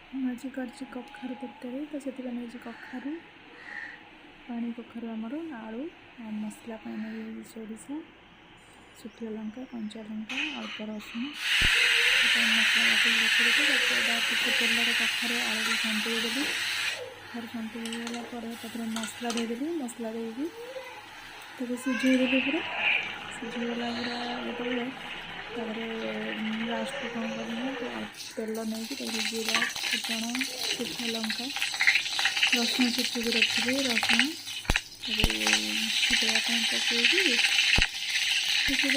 आज कर कखारू तरकारी तो से कखारू पानी कखारू आमर आलू मसला सोरिष शुखला लंका कंचा लंका अल्प रसुण मसला बाटी तेल कखारू आलू संतुली देली फिर संतुली गला मसला देदेली मसला देकी सिझेदेली पूरा सिझीगला पूरा गोटे लास्ट कौन करना तेल नहीं जीरा फुटण शुखा लंका रसुण छुटिक रखी रसुण फुटापी पकईकी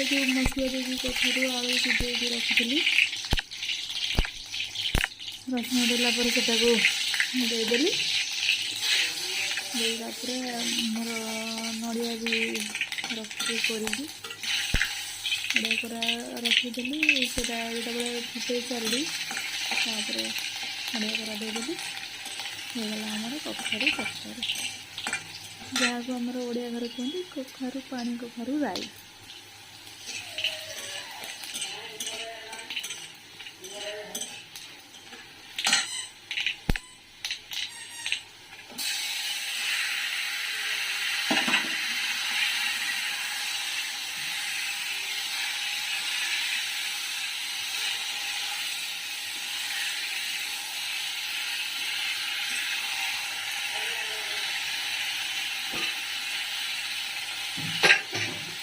जो मसला देगी कखारू आलू सिझे रखी रसुण देलापर से देदेली देलापर मोर नड़िया भी रखी कर नड़िया कोरा रखीदेली से जो फुटे सारे नड़िया कोरा देदेली होगला आमर कखारू तरकारी जहाँ को आमर ओडिया घर कहते कखारू पानी कखारू राई।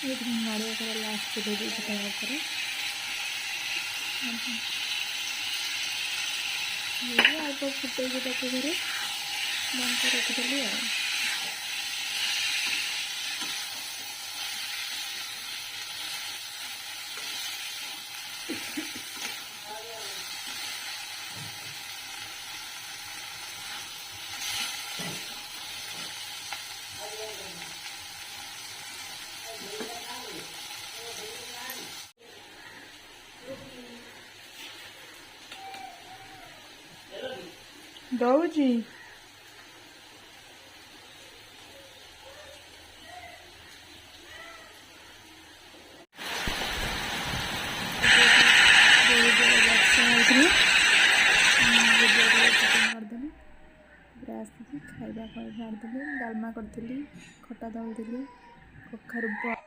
नड़िया कर लास्ट दे दी अल्प फुटे घरे बंद रखीदेली दौजी खाଇବା ଛାଡ଼ିଦେଲି ଡାଲମା କରିଥିଲି ଖଟା ଦଳିଥିଲି କଖାରୁ